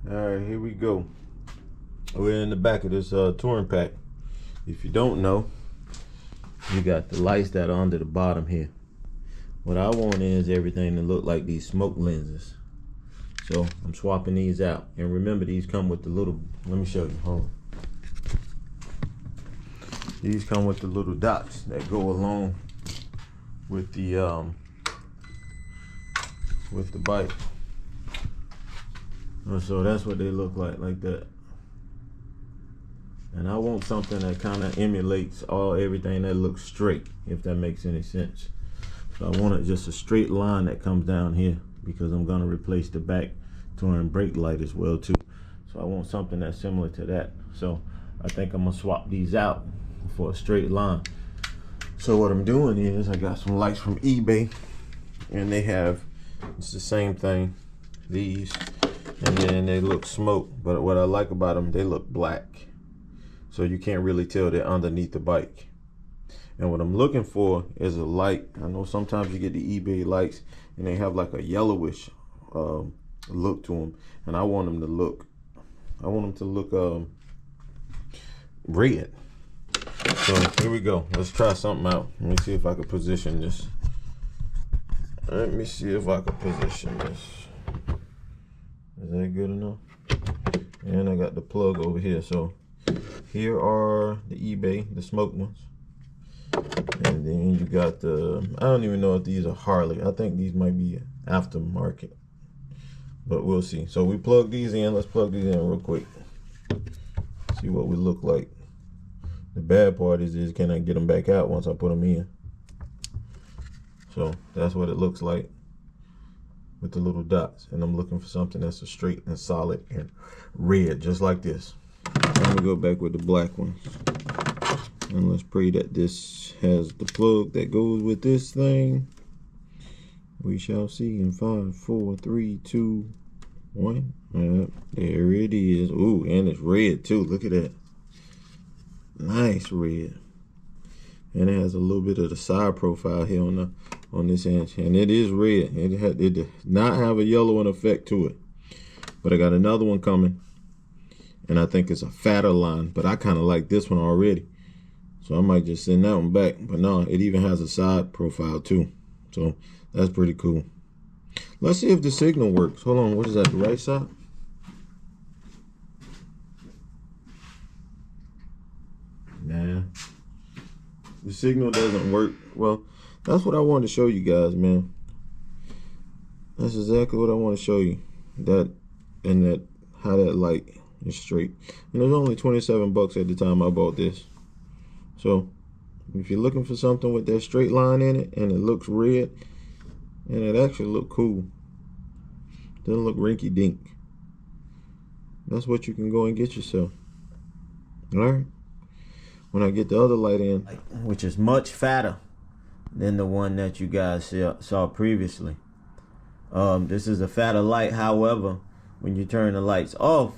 Alright, here we go. We're in the back of this touring pack. If you don't know, you got the lights that are under the bottom here. What I want is everything to look like these smoke lenses. So I'm swapping these out. And remember, these come with the little, let me show you, hold on. These come with the little dots that go along with the bike. So that's what they look like that. And I want something that kind of emulates everything that looks straight, if that makes any sense. So I want it just a straight line that comes down here, because I'm gonna replace the back touring brake light as well too. So I want something that's similar to that. So I think I'm gonna swap these out for a straight line. So what I'm doing is I got some lights from eBay, and it's the same thing, these, and then they look smoke, but what I like about them, they look black. So you can't really tell they're underneath the bike. And what I'm looking for is a light. I know sometimes you get the eBay lights and they have like a yellowish look to them, and I want them to look red. So here we go. Let's try something out. Let me see if I can position this. Is that good enough? And I got the plug over here. So here are the eBay, the smoke ones. And then you got I don't even know if these are Harley. I think these might be aftermarket, but we'll see. So we plug these in. Let's plug these in real quick. See what we look like. The bad part is can I get them back out once I put them in? So that's what it looks like with the little dots. And I'm looking for something that's a straight and solid and red, just like this. I'm gonna go back with the black ones. And let's pray that this has the plug that goes with this thing. We shall see in 5, 4, 3, 2, 1. There it is. Ooh, and it's red too. Look at that. Nice red. And it has a little bit of the side profile here on this end. And it is red. It did not have a yellowing effect to it. But I got another one coming. And I think it's a fatter line. But I kind of like this one already. So I might just send that one back. But no, it even has a side profile too. So that's pretty cool. Let's see if the signal works. Hold on, what is that, the right side? Nah. The signal doesn't work. Well, that's what I wanted to show you guys, man. That's exactly what I want to show you. How that light is straight. And it was only 27 bucks at the time I bought this. So if you're looking for something with that straight line in it and it looks red and it actually look cool, doesn't look rinky dink, that's what you can go and get yourself. All right. When I get the other light in, which is much fatter than the one that you guys saw previously. This is a fatter light. However, when you turn the lights off,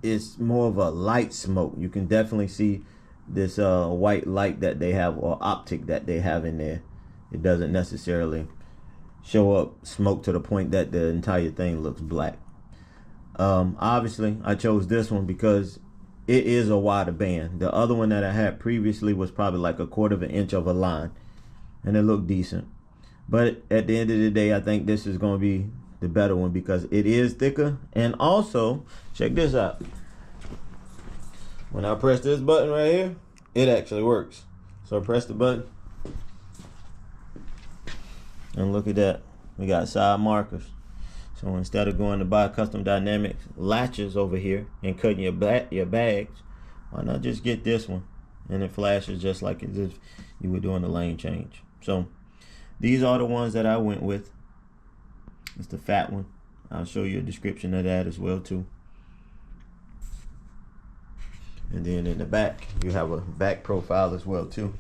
it's more of a light smoke. You can definitely see this white light that they have, or optic that they have in there. It doesn't necessarily show up smoke to the point that the entire thing looks black. Obviously I chose this one because it is a wider band. The other one that I had previously was probably like 1/4 of an inch of a line, and it looked decent. But at the end of the day, I think this is going to be the better one because it is thicker. And also, check this out. When I press this button right here, it actually works. So I press the button, and look at that. We got side markers. So instead of going to buy Custom Dynamics latches over here and cutting your bags, why not just get this one? And it flashes just like as if you were doing a lane change. So these are the ones that I went with. It's the fat one. I'll show you a description of that as well too. And then in the back, you have a back profile as well too.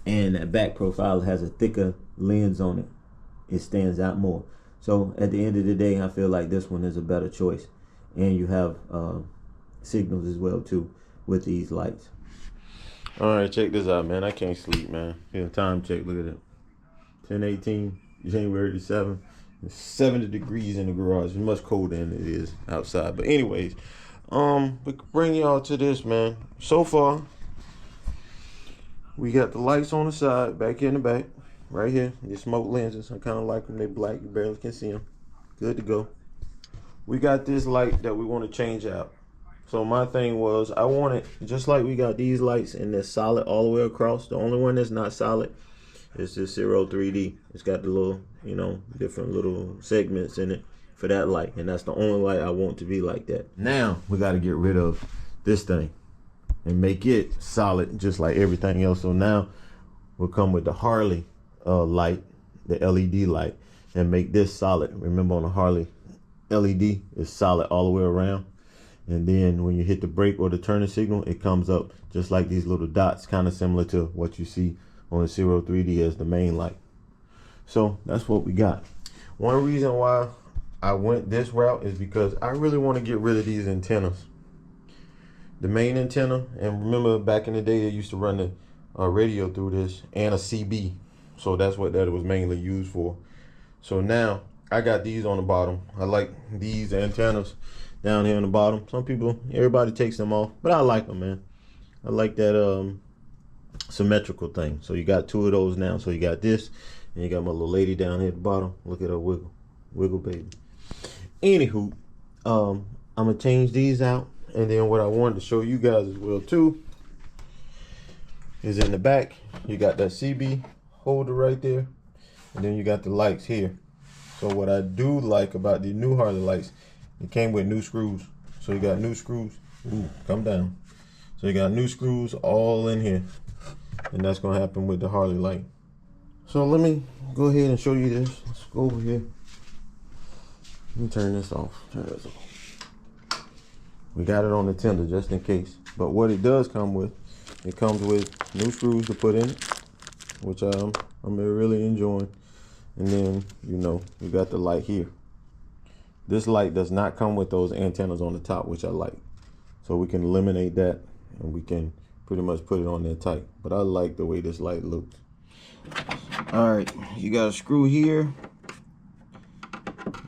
And that back profile has a thicker lens on it. It stands out more. So at the end of the day, I feel like this one is a better choice. And you have signals as well too with these lights. All right, check this out, man. I can't sleep, man. Here, time check. Look at it. 10/18, January 7th. It's 70 degrees in the garage. It's much colder than it is outside. But anyways, we bring y'all to this, man. So far, we got the lights on the side, back here in the back, right here. These smoke lenses, I kind of like them. They black, you barely can see them. Good to go. We got this light that we want to change out. So my thing was, I want it just like we got these lights and they're solid all the way across. The only one that's not solid is this Zero 3D. It's got the little, you know, different little segments in it for that light, and that's the only light I want to be like that. Now we got to get rid of this thing and make it solid just like everything else. So now we'll come with the Harley light, the LED light, and make this solid. Remember, on the Harley, LED is solid all the way around, and then when you hit the brake or the turning signal, it comes up just like these little dots, kind of similar to what you see on the Zero 3D as the main light. So that's what we got. One reason why I went this route is because I really want to get rid of these antennas. The main antenna, and remember back in the day they used to run the radio through this, and a CB. So that's what that was mainly used for. So now I got these on the bottom. I like these antennas down here on the bottom. Some people, everybody takes them off, but I like them, man. I like that symmetrical thing. So you got two of those now. So you got this, and you got my little lady down here at the bottom. Look at her wiggle, wiggle baby. Anywho, I'm gonna change these out, and then what I wanted to show you guys as well too is in the back you got that CB holder right there, and then you got the lights here. So what I do like about the new Harley lights, it came with new screws. So you got new screws. Ooh, come down. So you got new screws all in here, and that's gonna happen with the Harley light. So let me go ahead and show you this. Let's go over here. Let me turn this off. Turn this off. We got it on the tender just in case. But what it does come with, it comes with new screws to put in it, which I'm really enjoying. And then, you know, we got the light here. This light does not come with those antennas on the top, which I like. So we can eliminate that, and we can pretty much put it on there tight. But I like the way this light looks. All right, you got a screw here.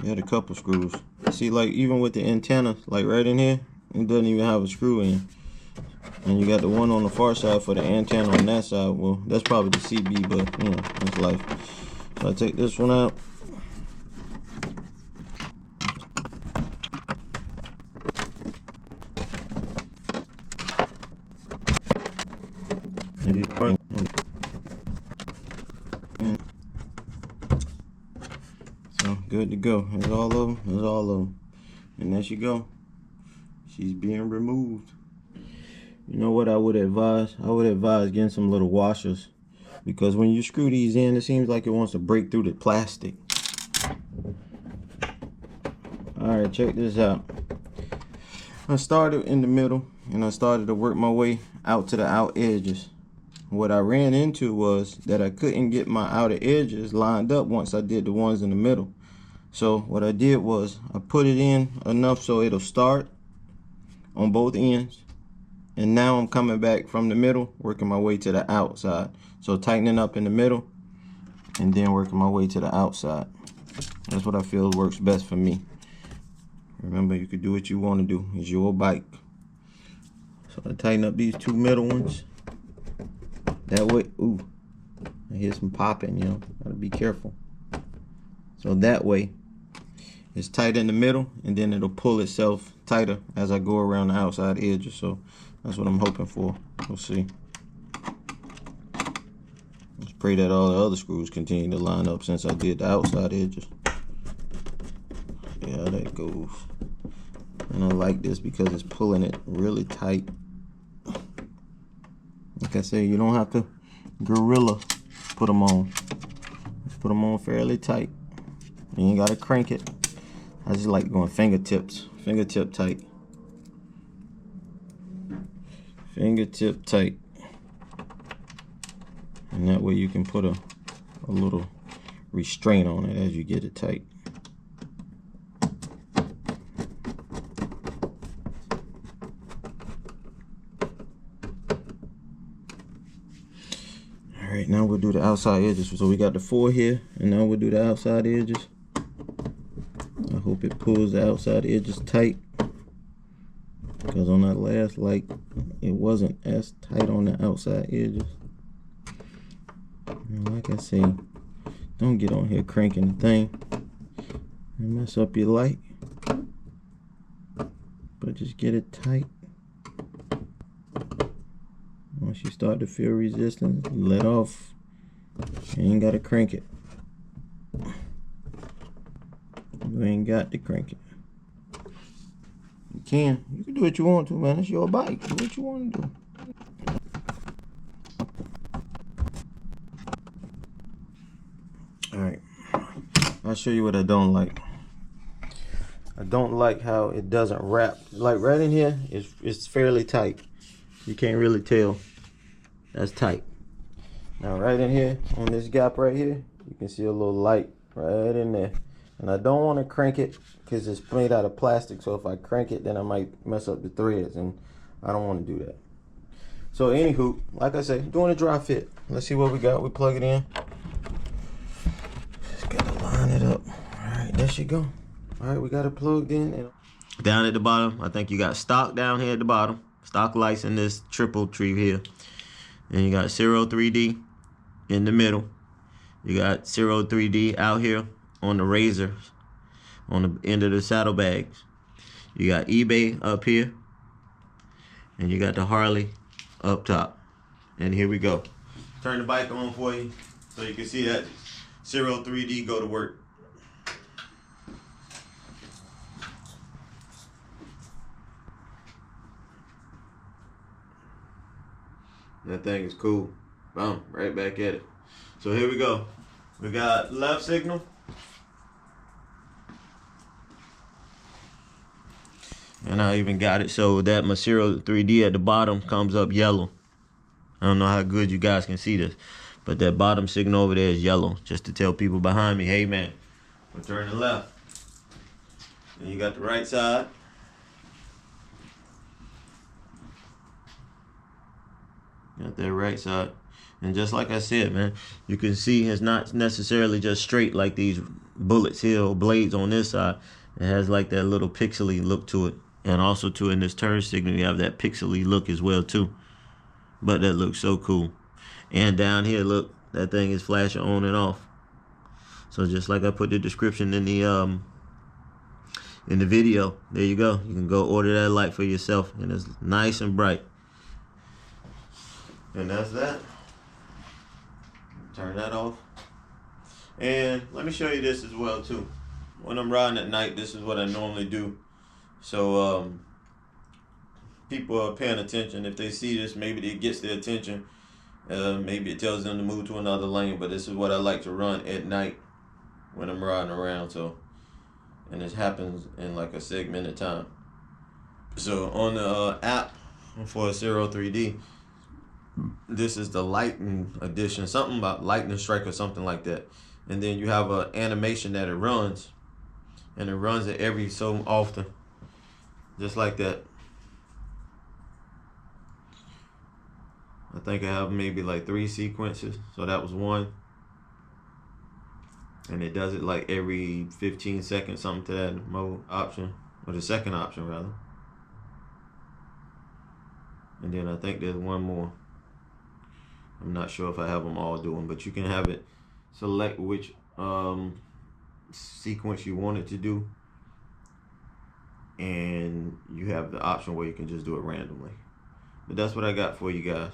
You had a couple screws. See, like even with the antenna, like right in here, it doesn't even have a screw in. And you got the one on the far side for the antenna on that side. Well, that's probably the CB, but you know, that's life. So I take this one out. So good to go. There's all of them. There's all of them. And there she go. She's being removed. You know what I would advise? I would advise getting some little washers, because when you screw these in, it seems like it wants to break through the plastic. Alright, check this out. I started in the middle, and I started to work my way out to the out edges. What I ran into was that I couldn't get my outer edges lined up once I did the ones in the middle. So what I did was I put it in enough so it'll start on both ends. And now I'm coming back from the middle, working my way to the outside. So tightening up in the middle, and then working my way to the outside. That's what I feel works best for me. Remember, you can do what you want to do. It's your bike. So I tighten up these two middle ones. That way, ooh, I hear some popping, you know, gotta be careful. So that way, it's tight in the middle, and then it'll pull itself tighter as I go around the outside edges. So that's what I'm hoping for. We'll see. Let's pray that all the other screws continue to line up since I did the outside edges. Yeah, that goes. And I like this because it's pulling it really tight. Like I said, you don't have to gorilla put them on. Just put them on fairly tight. You ain't gotta crank it. I just like going fingertip tight. Fingertip tight. And that way you can put a little restraint on it as you get it tight. Alright, now we'll do the outside edges. So we got the 4 here, and now we'll do the outside edges. hope it pulls the outside edges tight, because on that last light it wasn't as tight on the outside edges. And like I say, don't get on here cranking the thing and mess up your light, but just get it tight. Once you start to feel resistance, let off. You ain't gotta crank it. You ain't got to crank it. You can do what you want to, man. It's your bike. Do what you want to do. Alright, I'll show you what I don't like. I don't like how it doesn't wrap. Like right in here, it's fairly tight. You can't really tell. That's tight. Now right in here, on this gap right here, you can see a little light right in there. And I don't want to crank it because it's made out of plastic. So if I crank it, then I might mess up the threads, and I don't want to do that. So anywho, like I said, doing a dry fit. Let's see what we got. We plug it in. Just gotta line it up. All right, there she go. All right, we got it plugged in. And down at the bottom, I think you got stock down here at the bottom. Stock lights in this triple tree here. And you got 03D in the middle. You got 03D out here on the razors, on the end of the saddlebags. You got eBay up here, and you got the Harley up top. And here we go. Turn the bike on for you so you can see that 03D go to work. That thing is cool. Boom, right back at it. So here we go. We got left signal. And I even got it so that my 03D at the bottom comes up yellow. I don't know how good you guys can see this, but that bottom signal over there is yellow, just to tell people behind me, hey man, we're turning left. And you got the right side. Got that right side. And just like I said, man, you can see it's not necessarily just straight like these bullets here or blades on this side. It has like that little pixely look to it. And also too, in this turn signal, you have that pixely look as well too. But that looks so cool. And down here, look, that thing is flashing on and off. So just like I put the description in the video, there you go. You can go order that light for yourself, and it's nice and bright. And that's that. Turn that off. And let me show you this as well too. When I'm riding at night, this is what I normally do. So people are paying attention. If they see this, maybe it gets their attention. Maybe it tells them to move to another lane, but this is what I like to run at night when I'm riding around. So, and this happens in like a segmented time. So on the app for 03D, this is the lightning edition, something about lightning strike or something like that. And then you have an animation that it runs, and it runs it every so often, just like that. I think I have maybe like 3 sequences, so that was one. And it does it like every 15 seconds, something to that mode option, or the second option rather. And then I think there's one more. I'm not sure if I have them all doing, but you can have it select which sequence you want it to do, and you have the option where you can just do it randomly. But that's what I got for you guys.